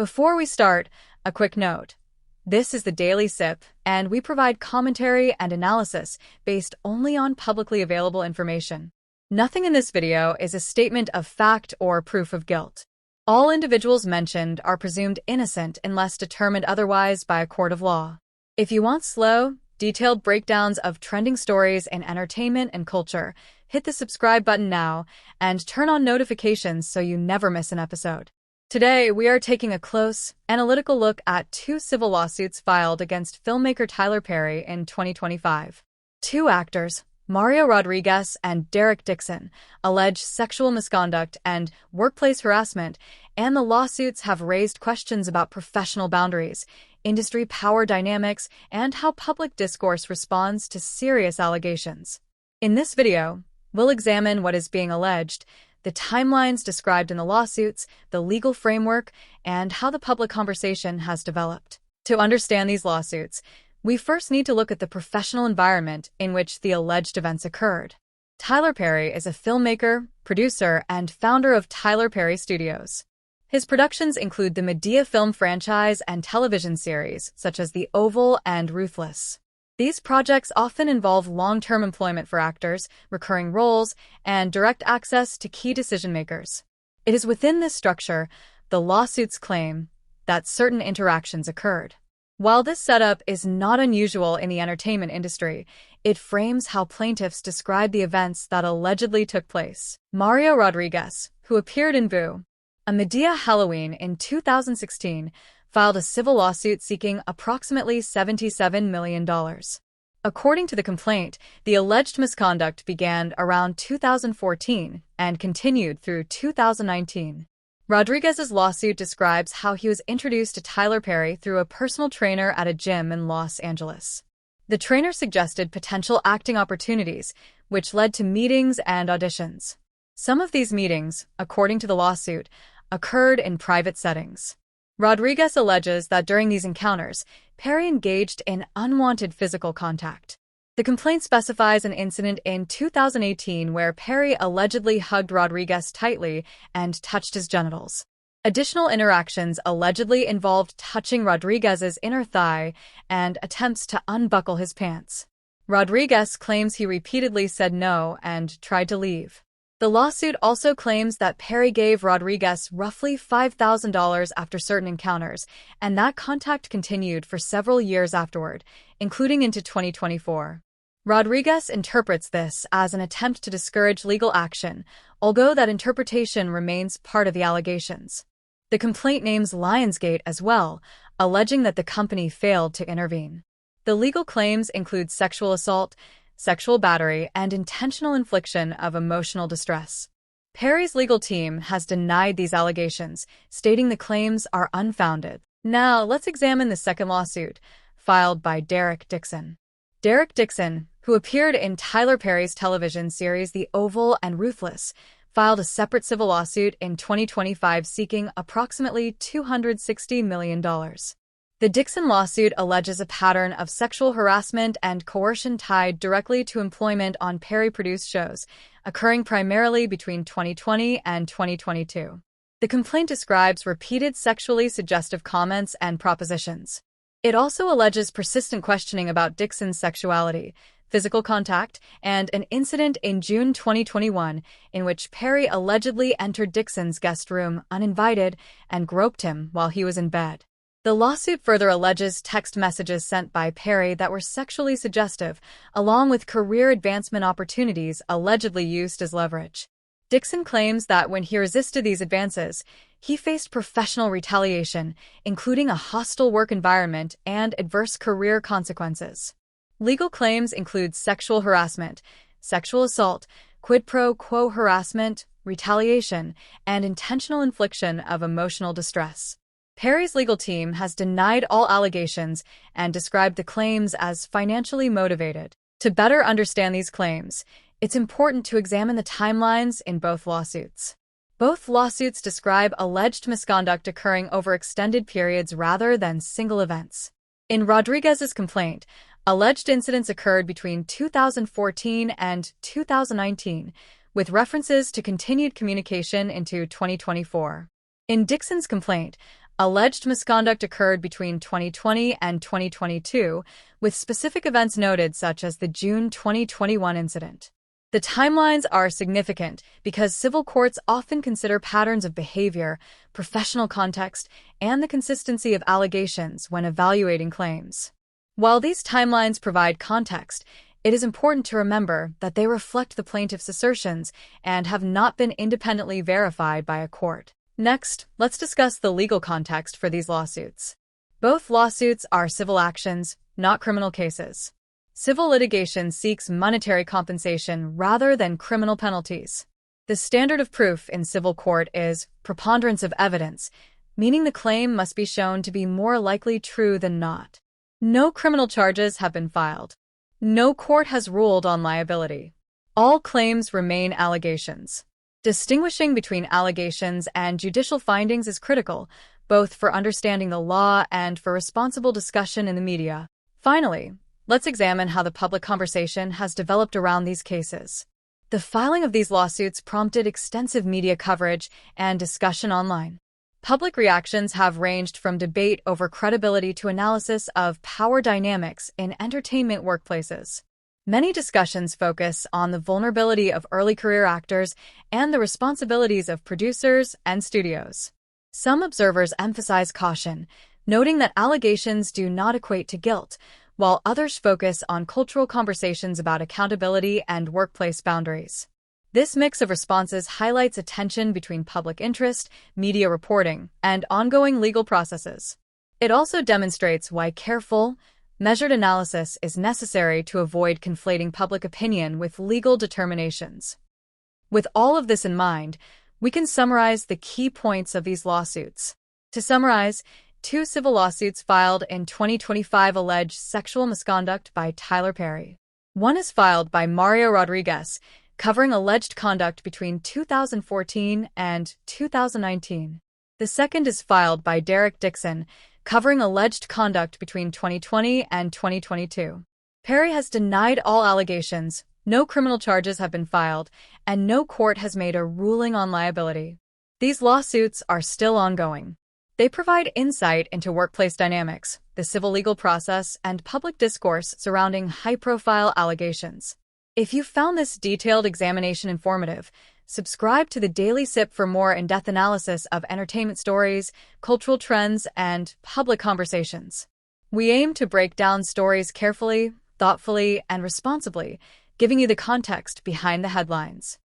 Before we start, a quick note. This is the Daily Sip, and we provide commentary and analysis based only on publicly available information. Nothing in this video is a statement of fact or proof of guilt. All individuals mentioned are presumed innocent unless determined otherwise by a court of law. If you want slow, detailed breakdowns of trending stories in entertainment and culture, hit the subscribe button now and turn on notifications so you never miss an episode. Today, we are taking a close, analytical look at two civil lawsuits filed against filmmaker Tyler Perry in 2025. Two actors, Mario Rodriguez and Derek Dixon, allege sexual misconduct and workplace harassment, and the lawsuits have raised questions about professional boundaries, industry power dynamics, and how public discourse responds to serious allegations. In this video, we'll examine what is being alleged, the timelines described in the lawsuits, the legal framework, and how the public conversation has developed. To understand these lawsuits, we first need to look at the professional environment in which the alleged events occurred. Tyler Perry is a filmmaker, producer, and founder of Tyler Perry Studios. His productions include the Medea film franchise and television series, such as The Oval and Ruthless. These projects often involve long-term employment for actors, recurring roles, and direct access to key decision-makers. It is within this structure the lawsuits claim that certain interactions occurred. While this setup is not unusual in the entertainment industry, it frames how plaintiffs describe the events that allegedly took place. Mario Rodriguez, who appeared in Boo! A Medea Halloween in 2016, filed a civil lawsuit seeking approximately $77 million. According to the complaint, the alleged misconduct began around 2014 and continued through 2019. Rodriguez's lawsuit describes how he was introduced to Tyler Perry through a personal trainer at a gym in Los Angeles. The trainer suggested potential acting opportunities, which led to meetings and auditions. Some of these meetings, according to the lawsuit, occurred in private settings. Rodriguez alleges that during these encounters, Perry engaged in unwanted physical contact. The complaint specifies an incident in 2018 where Perry allegedly hugged Rodriguez tightly and touched his genitals. Additional interactions allegedly involved touching Rodriguez's inner thigh and attempts to unbuckle his pants. Rodriguez claims he repeatedly said no and tried to leave. The lawsuit also claims that Perry gave Rodriguez roughly $5,000 after certain encounters, and that contact continued for several years afterward, including into 2024. Rodriguez interprets this as an attempt to discourage legal action, although that interpretation remains part of the allegations. The complaint names Lionsgate as well, alleging that the company failed to intervene. The legal claims include sexual assault, sexual battery, and intentional infliction of emotional distress. Perry's legal team has denied these allegations, stating the claims are unfounded. Now, let's examine the second lawsuit, filed by Derek Dixon. Derek Dixon, who appeared in Tyler Perry's television series The Oval and Ruthless, filed a separate civil lawsuit in 2025 seeking approximately $260 million. The Dixon lawsuit alleges a pattern of sexual harassment and coercion tied directly to employment on Perry-produced shows, occurring primarily between 2020 and 2022. The complaint describes repeated sexually suggestive comments and propositions. It also alleges persistent questioning about Dixon's sexuality, physical contact, and an incident in June 2021 in which Perry allegedly entered Dixon's guest room uninvited and groped him while he was in bed. The lawsuit further alleges text messages sent by Perry that were sexually suggestive, along with career advancement opportunities allegedly used as leverage. Dixon claims that when he resisted these advances, he faced professional retaliation, including a hostile work environment and adverse career consequences. Legal claims include sexual harassment, sexual assault, quid pro quo harassment, retaliation, and intentional infliction of emotional distress. Perry's legal team has denied all allegations and described the claims as financially motivated. To better understand these claims, it's important to examine the timelines in both lawsuits. Both lawsuits describe alleged misconduct occurring over extended periods rather than single events. In Rodriguez's complaint, alleged incidents occurred between 2014 and 2019, with references to continued communication into 2024. In Dixon's complaint, Alleged misconduct occurred between 2020 and 2022, with specific events noted such as the June 2021 incident. The timelines are significant because civil courts often consider patterns of behavior, professional context, and the consistency of allegations when evaluating claims. While these timelines provide context, it is important to remember that they reflect the plaintiff's assertions and have not been independently verified by a court. Next, let's discuss the legal context for these lawsuits. Both lawsuits are civil actions, not criminal cases. Civil litigation seeks monetary compensation rather than criminal penalties. The standard of proof in civil court is preponderance of evidence, meaning the claim must be shown to be more likely true than not. No criminal charges have been filed. No court has ruled on liability. All claims remain allegations. Distinguishing between allegations and judicial findings is critical, both for understanding the law and for responsible discussion in the media. Finally, let's examine how the public conversation has developed around these cases. The filing of these lawsuits prompted extensive media coverage and discussion online. Public reactions have ranged from debate over credibility to analysis of power dynamics in entertainment workplaces. Many discussions focus on the vulnerability of early career actors and the responsibilities of producers and studios. Some observers emphasize caution, noting that allegations do not equate to guilt, while others focus on cultural conversations about accountability and workplace boundaries. This mix of responses highlights a tension between public interest, media reporting, and ongoing legal processes. It also demonstrates why careful, measured analysis is necessary to avoid conflating public opinion with legal determinations. With all of this in mind, we can summarize the key points of these lawsuits. To summarize, 2 civil lawsuits filed in 2025 allege sexual misconduct by Tyler Perry. One is filed by Mario Rodriguez, covering alleged conduct between 2014 and 2019. The second is filed by Derek Dixon, covering alleged conduct between 2020 and 2022. Perry has denied all allegations, no criminal charges have been filed, and no court has made a ruling on liability. These lawsuits are still ongoing. They provide insight into workplace dynamics, the civil legal process, and public discourse surrounding high-profile allegations. If you found this detailed examination informative, subscribe to the Daily Sip for more in-depth analysis of entertainment stories, cultural trends, and public conversations. We aim to break down stories carefully, thoughtfully, and responsibly, giving you the context behind the headlines.